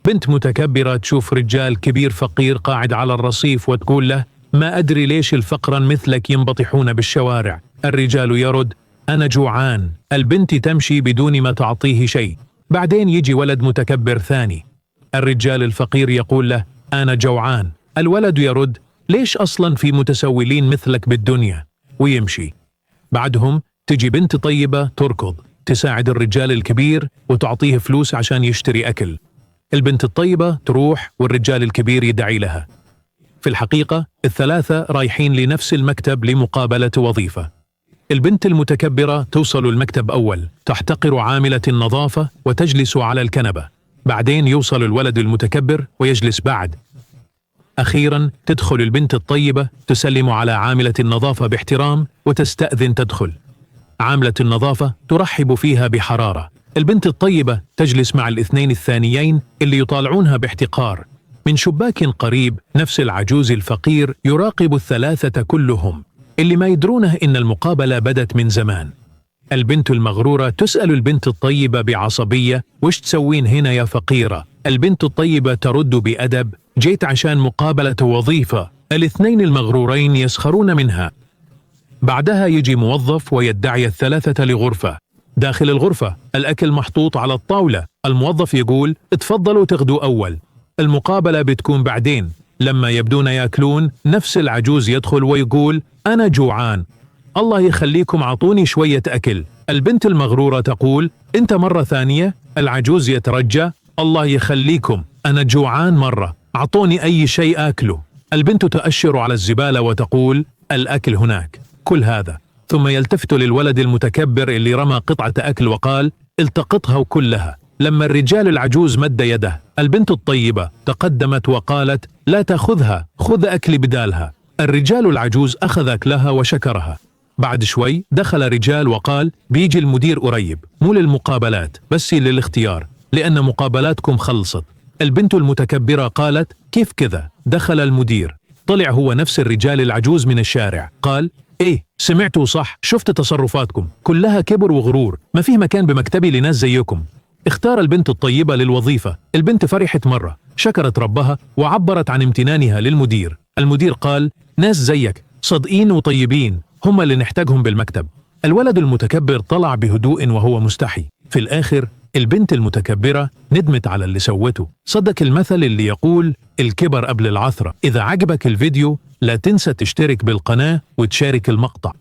بنت متكبرة تشوف رجال كبير فقير قاعد على الرصيف وتقول له: ما أدري ليش الفقرا مثلك ينبطحون بالشوارع. الرجال يرد: أنا جوعان. البنت تمشي بدون ما تعطيه شيء. بعدين يجي ولد متكبر ثاني، الرجال الفقير يقول له: أنا جوعان. الولد يرد: ليش أصلا في متسولين مثلك بالدنيا؟ ويمشي. بعدهم تجي بنت طيبة تركض تساعد الرجال الكبير وتعطيه فلوس عشان يشتري أكل. البنت الطيبة تروح والرجال الكبير يدعي لها. في الحقيقة الثلاثة رايحين لنفس المكتب لمقابلة وظيفة. البنت المتكبرة توصل المكتب أول، تحتقر عاملة النظافة وتجلس على الكنبة. بعدين يوصل الولد المتكبر ويجلس بعد. أخيرا تدخل البنت الطيبة تسلم على عاملة النظافة باحترام وتستأذن تدخل. عاملة النظافة ترحب فيها بحرارة. البنت الطيبة تجلس مع الاثنين الثانيين اللي يطالعونها باحتقار. من شباك قريب نفس العجوز الفقير يراقب الثلاثة كلهم، اللي ما يدرونه إن المقابلة بدت من زمان. البنت المغرورة تسأل البنت الطيبة بعصبية: وش تسوين هنا يا فقيرة؟ البنت الطيبة ترد بأدب: جيت عشان مقابلة وظيفة. الاثنين المغرورين يسخرون منها. بعدها يجي موظف ويدعي الثلاثة لغرفة. داخل الغرفة الأكل محطوط على الطاولة. الموظف يقول: اتفضلوا تغدوا أول، المقابلة بتكون بعدين. لما يبدون ياكلون نفس العجوز يدخل ويقول: أنا جوعان. الله يخليكم عطوني شوية أكل. البنت المغرورة تقول: أنت مرة ثانية. العجوز يترجى: الله يخليكم أنا جوعان مرة، عطوني أي شيء أكله. البنت تؤشر على الزبالة وتقول: الأكل هناك، كل هذا. ثم يلتفت للولد المتكبر اللي رمى قطعة أكل وقال: التقطها وكلها. لما الرجال العجوز مد يده، البنت الطيبة تقدمت وقالت: لا تأخذها، خذ أكل بدالها. الرجال العجوز أخذ أكلها وشكرها. بعد شوي دخل رجال وقال: بيجي المدير قريب، مو للمقابلات بس للاختيار، لأن مقابلاتكم خلصت. البنت المتكبرة قالت: كيف كذا؟ دخل المدير، طلع هو نفس الرجال العجوز من الشارع. قال: ايه سمعتوا صح، شفت تصرفاتكم كلها كبر وغرور، ما فيه مكان بمكتبي لناس زيكم. اختار البنت الطيبة للوظيفة. البنت فرحت مرة، شكرت ربها وعبرت عن امتنانها للمدير. المدير قال: ناس زيك صادقين وطيبين هم اللي نحتاجهم بالمكتب. الولد المتكبر طلع بهدوء وهو مستحي. في الآخر البنت المتكبرة ندمت على اللي سوته. صدق المثل اللي يقول: الكبر قبل العثرة. إذا عجبك الفيديو لا تنسى تشترك بالقناة وتشارك المقطع.